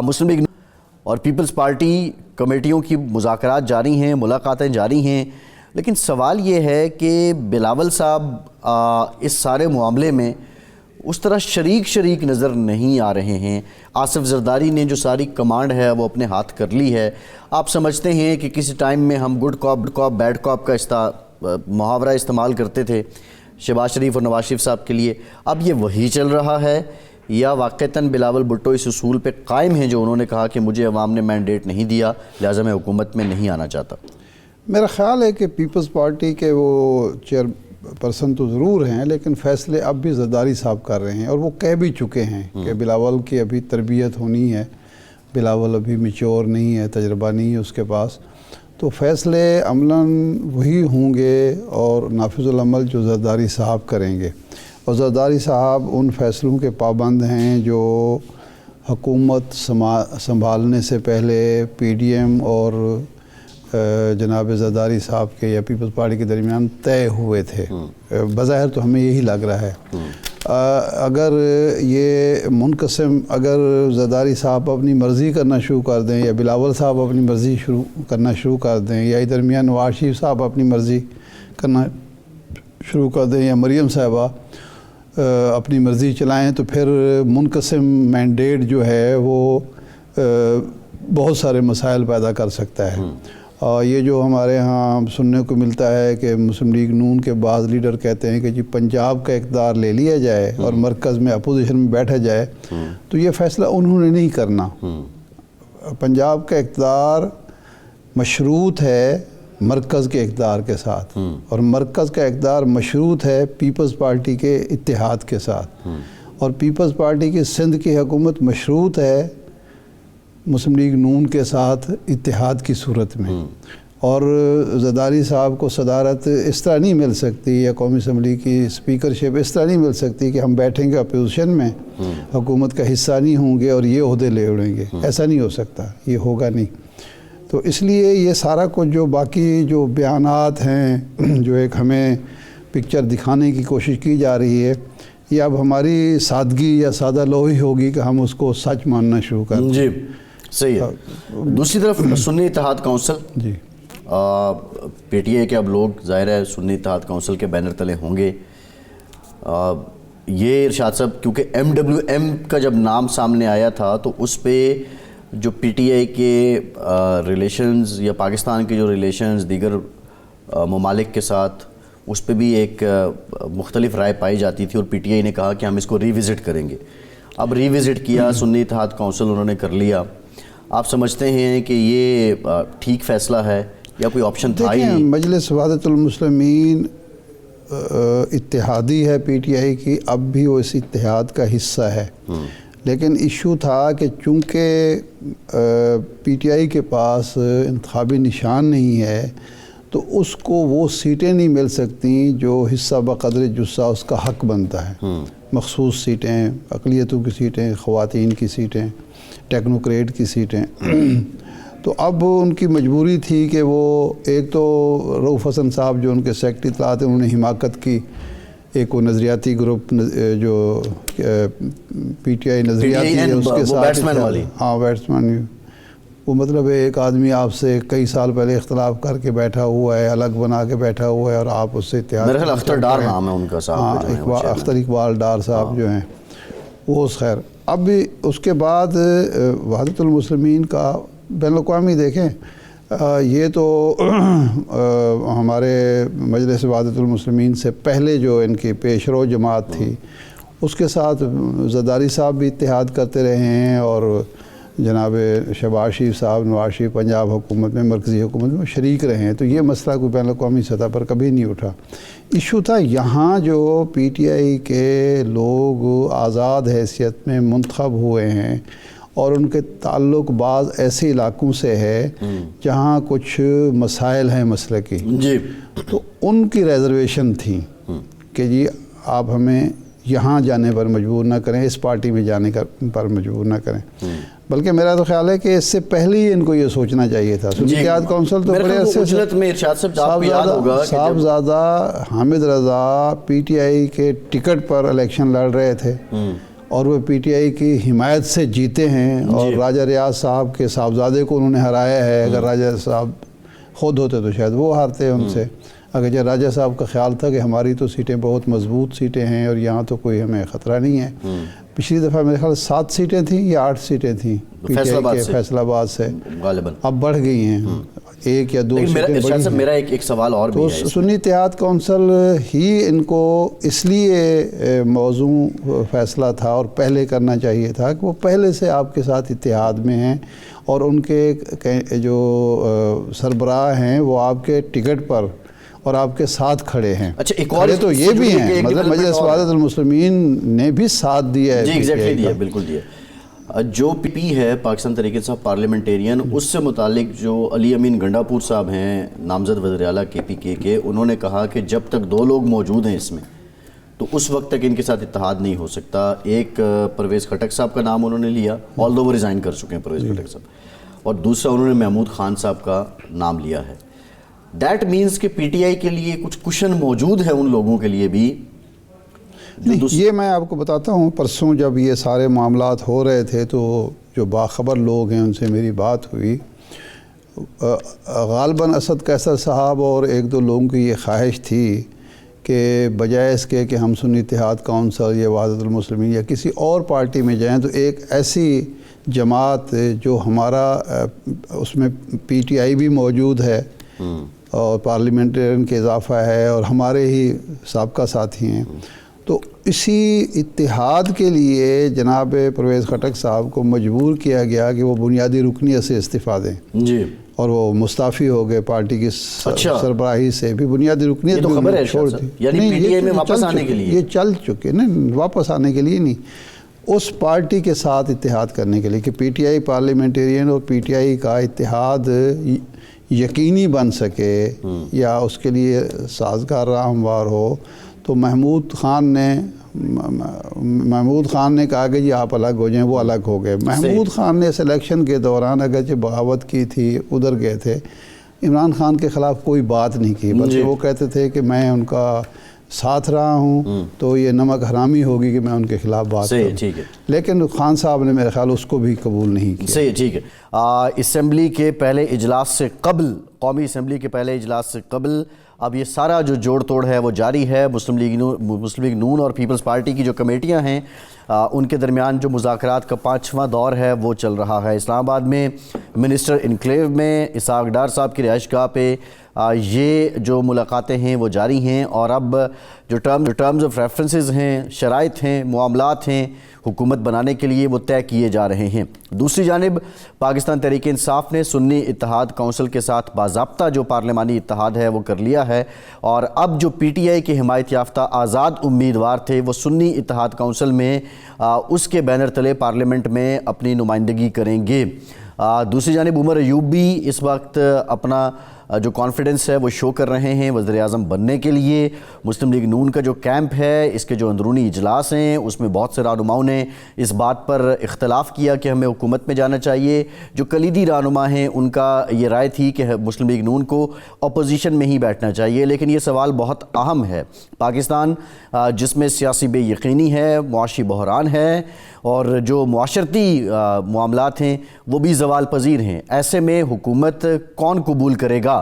مسلم league اور Peoples party کمیٹیوں کی مذاکرات جاری ہیں، ملاقاتیں جاری ہیں، لیکن سوال یہ ہے کہ بلاول صاحب اس سارے معاملے میں اس طرح شریک نظر نہیں آ رہے ہیں۔ آصف زرداری نے جو ساری کمانڈ ہے وہ اپنے ہاتھ کر لی ہے۔ آپ سمجھتے ہیں کہ کسی ٹائم میں ہم گڈ کاپ بیڈ کاپ کا محاورہ استعمال کرتے تھے شہباز شریف اور نواز شریف صاحب کے لیے، اب یہ وہی چل رہا ہے یا واقعتاً بلاول بھٹو اس اصول پہ قائم ہیں جو انہوں نے کہا کہ مجھے عوام نے مینڈیٹ نہیں دیا لہٰذا میں حکومت میں نہیں آنا چاہتا؟ میرا خیال ہے کہ پیپلز پارٹی کے وہ چیئر پرسن تو ضرور ہیں، لیکن فیصلے اب بھی زرداری صاحب کر رہے ہیں، اور وہ کہہ بھی چکے ہیں کہ بلاول کی ابھی تربیت ہونی ہے، بلاول ابھی میچور نہیں ہے، تجربہ نہیں ہے اس کے پاس، تو فیصلے عملاً وہی ہوں گے اور نافذ العمل جو زرداری صاحب کریں گے، اور زرداری صاحب ان فیصلوں کے پابند ہیں جو حکومت سنبھالنے سے پہلے پی ڈی ایم اور جناب زرداری صاحب کے یا پیپلز پارٹی کے درمیان طے ہوئے تھے۔ بظاہر تو ہمیں یہی لگ رہا ہے۔ اگر یہ منقسم، اگر زرداری صاحب اپنی مرضی کرنا شروع کر دیں یا بلاول صاحب اپنی مرضی کرنا شروع کر دیں یا درمیان نواز شریف صاحب اپنی مرضی کرنا شروع کر دیں یا مریم صاحبہ اپنی مرضی چلائیں، تو پھر منقسم مینڈیٹ جو ہے وہ بہت سارے مسائل پیدا کر سکتا ہے۔ اور یہ جو ہمارے ہاں سننے کو ملتا ہے کہ مسلم لیگ نون کے بعض لیڈر کہتے ہیں کہ جی پنجاب کا اقتدار لے لیا جائے اور مرکز میں اپوزیشن میں بیٹھا جائے، تو یہ فیصلہ انہوں نے نہیں کرنا۔ پنجاب کا اقتدار مشروط ہے مرکز کے اقتدار کے ساتھ، اور مرکز کا اقتدار مشروط ہے پیپلز پارٹی کے اتحاد کے ساتھ، اور پیپلز پارٹی کی سندھ کی حکومت مشروط ہے مسلم لیگ نون کے ساتھ اتحاد کی صورت میں، اور زرداری صاحب کو صدارت اس طرح نہیں مل سکتی یا قومی اسمبلی کی اسپیکرشپ اس طرح نہیں مل سکتی کہ ہم بیٹھیں گے اپوزیشن میں، حکومت کا حصہ نہیں ہوں گے اور یہ عہدے لے اڑیں گے، ایسا نہیں ہو سکتا، یہ ہوگا نہیں۔ تو اس لیے یہ سارا کچھ جو باقی جو بیانات ہیں جو ایک ہمیں پکچر دکھانے کی کوشش کی جا رہی ہے، یہ اب ہماری سادگی یا سادہ لوہی ہوگی کہ ہم اس کو سچ ماننا شروع کر دیں۔ جی صحیح ہے۔ دوسری طرف سنی اتحاد council, G P T A کے اب لوگ ظاہر ہے سنی اتحاد کونسل کے بینر تلے ہوں گے۔ یہ ارشاد صاحب کیونکہ MWM کا جب نام سامنے آیا تھا تو اس پہ جو پی ٹی اے کے ریلیشنز یا پاکستان کے جو ریلیشنز دیگر ممالک کے ساتھ، اس پہ بھی ایک مختلف رائے پائی جاتی تھی، اور پی ٹی آئی نے کہا کہ ہم اس کو ری وزٹ کریں گے۔ اب ری وزٹ کیا، سنی اتحاد کونسل انہوں نے کر لیا۔ آپ سمجھتے ہیں کہ یہ ٹھیک فیصلہ ہے یا کوئی آپشن تھا ہی نہیں؟ مجلس وحدت المسلمین اتحادی ہے پی ٹی آئی کی، اب بھی وہ اس اتحاد کا حصہ ہے، لیکن ایشو تھا کہ چونکہ پی ٹی آئی کے پاس انتخابی نشان نہیں ہے تو اس کو وہ سیٹیں نہیں مل سکتی جو حصہ بقدر جثہ اس کا حق بنتا ہے، مخصوص سیٹیں، اقلیتوں کی سیٹیں، خواتین کی سیٹیں، ٹیکنوکریٹ کی سیٹیں۔ تو اب ان کی مجبوری تھی کہ وہ ایک تو رؤف حسن صاحب جو ان کے سیکرٹری اطلاعات ہیں، انہوں نے حماقت کی، ایک وہ نظریاتی گروپ جو پی ٹی آئی نظریاتی ہے اس کے ساتھ، ہاں بیٹسمین، وہ مطلب ایک آدمی آپ سے کئی سال پہلے اختلاف کر کے بیٹھا ہوا ہے، الگ بنا کے بیٹھا ہوا ہے، اور آپ اس سے اتحاد، میرے خیال اختر ڈار نام ہے ان کا صاحب، اختر اقبال ڈار صاحب جو ہیں وہ، خیر اب بھی اس کے بعد وحدت المسلمین کا بین الاقوامی دیکھیں، یہ تو ہمارے مجلس وحدت المسلمین سے پہلے جو ان کی پیشرو جماعت تھی اس کے ساتھ زرداری صاحب بھی اتحاد کرتے رہے ہیں، اور جناب شہباز شریف صاحب، نواز شریف پنجاب حکومت میں، مرکزی حکومت میں شریک رہے ہیں، تو یہ مسئلہ کوئی بین الاقوامی سطح پر کبھی نہیں اٹھا۔ ایشو تھا یہاں جو پی ٹی آئی کے لوگ آزاد حیثیت میں منتخب ہوئے ہیں اور ان کے تعلق بعض ایسے علاقوں سے ہے جہاں کچھ مسائل ہیں مسلکی، جی تو ان کی ریزرویشن تھی کہ جی آپ ہمیں یہاں جانے پر مجبور نہ کریں، اس پارٹی میں جانے پر مجبور نہ کریں، بلکہ میرا تو خیال ہے کہ اس سے پہلے ہی ان کو یہ سوچنا چاہیے تھا۔ سنی اتحاد کونسل تو بڑے عرصے سے صاحبزادہ حامد رضا پی ٹی آئی کے ٹکٹ پر الیکشن لڑ رہے تھے، اور وہ پی ٹی آئی کی حمایت سے جیتے ہیں اور راجہ ریاض صاحب کے صاحبزادے کو انہوں نے ہرایا ہے. اگر راجہ صاحب خود ہوتے تو شاید وہ ہارتے ان سے. اگرچہ راجہ صاحب کا خیال تھا کہ ہماری تو سیٹیں بہت مضبوط سیٹیں ہیں اور یہاں تو کوئی ہمیں خطرہ نہیں ہے. پچھلی دفعہ میرے خیال 7 سیٹیں تھیں یا 8 سیٹیں تھیں پی ٹی آئی کے فیصل آباد سے, غالباً اب بڑھ گئی ہیں 1 یا 2 سیٹیں بڑھی ہیں. میرا ایک سوال اور بھی ہے. سنی اتحاد کونسل ہی ان کو اس لیے موضوع فیصلہ تھا اور پہلے کرنا چاہیے تھا کہ وہ پہلے سے آپ کے ساتھ اتحاد میں ہیں اور ان کے جو سربراہ ہیں وہ آپ کے ٹکٹ پر اور آپ کے ساتھ کھڑے ہیں. اچھا ایک اور تو یہ بھی ہیں, مطلب مجلس وحدت المسلمین نے بھی ساتھ دیا ہے. جی ایگزیکٹلی دیا, بالکل دیا. جو پی پی ہے پاکستان تحریک انصاف پارلیمنٹیرین, اس سے متعلق جو علی امین گنڈاپور صاحب ہیں نامزد وزیر اعلیٰ کے پی کے انہوں نے کہا کہ جب تک 2 لوگ موجود ہیں اس میں تو اس وقت تک ان کے ساتھ اتحاد نہیں ہو سکتا. ایک پرویز خٹک صاحب کا نام انہوں نے لیا, آلدو وہ ریزائن کر چکے ہیں پرویز خٹک صاحب, اور دوسرا انہوں نے محمود خان صاحب کا نام لیا ہے. دیٹ مینس کہ پی ٹی آئی کے لیے کچھ کشن موجود ہے ان لوگوں کے لیے بھی. یہ میں آپ کو بتاتا ہوں, پرسوں جب یہ سارے معاملات ہو رہے تھے تو جو باخبر لوگ ہیں ان سے میری بات ہوئی. غالباً اسد قیصر صاحب اور 1-2 لوگوں کی یہ خواہش تھی کہ بجائے اس کے کہ ہم سنی اتحاد کونسل یا وحدت المسلمین یا کسی اور پارٹی میں جائیں تو ایک ایسی جماعت جو ہمارا اس میں پی ٹی آئی بھی موجود ہے اور پارلیمنٹرین کے اضافہ ہے اور ہمارے ہی سابقہ ساتھی ہیں, تو اسی اتحاد کے لیے جناب پرویز خٹک صاحب کو مجبور کیا گیا کہ وہ بنیادی رکنیت سے استعفیٰ دیں. جی, اور وہ مستعفی ہو گئے پارٹی کی سربراہی سے بھی, بنیادی رکنیت بھی چھوڑ دی. یعنی پی ٹی آئی میں واپس آنے کے لیے, یہ چل چکے نہیں, واپس آنے کے لیے نہیں, اس پارٹی کے ساتھ اتحاد کرنے کے لیے کہ پی ٹی آئی پارلیمنٹیرین اور پی ٹی آئی کا اتحاد یقینی بن سکے یا اس کے لیے سازگار راہ ہموار ہو. تو محمود خان نے کہا کہ جی آپ الگ ہو جائیں, وہ الگ ہو گئے. محمود خان نے اس الیکشن کے دوران اگرچہ بغاوت کی تھی, ادھر گئے تھے, عمران خان کے خلاف کوئی بات نہیں کی, بلکہ وہ کہتے تھے کہ میں ان کا ساتھ رہا ہوں تو یہ نمک حرامی ہوگی کہ میں ان کے خلاف بات کروں. ٹھیک ہے, لیکن خان صاحب نے میرے خیال اس کو بھی قبول نہیں کیا. صحیح, ٹھیک ہے. اسمبلی کے پہلے اجلاس سے قبل, قومی اسمبلی کے پہلے اجلاس سے قبل اب یہ سارا جو جوڑ توڑ ہے وہ جاری ہے. مسلم لیگ نون اور پیپلز پارٹی کی جو کمیٹیاں ہیں ان کے درمیان جو مذاکرات کا 5واں دور ہے وہ چل رہا ہے. اسلام آباد میں منسٹر انکلیو میں اسحاق ڈار صاحب کی رہائش گاہ پہ یہ جو ملاقاتیں ہیں وہ جاری ہیں, اور اب جو ٹرمز آف ریفرنسز ہیں, شرائط ہیں, معاملات ہیں حکومت بنانے کے لیے وہ طے کیے جا رہے ہیں. دوسری جانب پاکستان تحریک انصاف نے سنی اتحاد کونسل کے ساتھ باضابطہ جو پارلیمانی اتحاد ہے وہ کر لیا ہے, اور اب جو پی ٹی آئی کے حمایت یافتہ آزاد امیدوار تھے وہ سنی اتحاد کونسل میں اس کے بینر تلے پارلیمنٹ میں اپنی نمائندگی کریں گے. دوسری جانب عمر ایوب بھی اس وقت اپنا جو کانفیڈنس ہے وہ شو کر رہے ہیں وزیر اعظم بننے کے لیے. مسلم لیگ نون کا جو کیمپ ہے اس کے جو اندرونی اجلاس ہیں اس میں بہت سے رہنماؤں نے اس بات پر اختلاف کیا کہ ہمیں حکومت میں جانا چاہیے. جو کلیدی رہنما ہیں ان کا یہ رائے تھی کہ مسلم لیگ نون کو اپوزیشن میں ہی بیٹھنا چاہیے. لیکن یہ سوال بہت اہم ہے. پاکستان جس میں سیاسی بے یقینی ہے, معاشی بحران ہے اور جو معاشرتی معاملات ہیں وہ بھی زوال پذیر ہیں, ایسے میں حکومت کون قبول کرے گا؟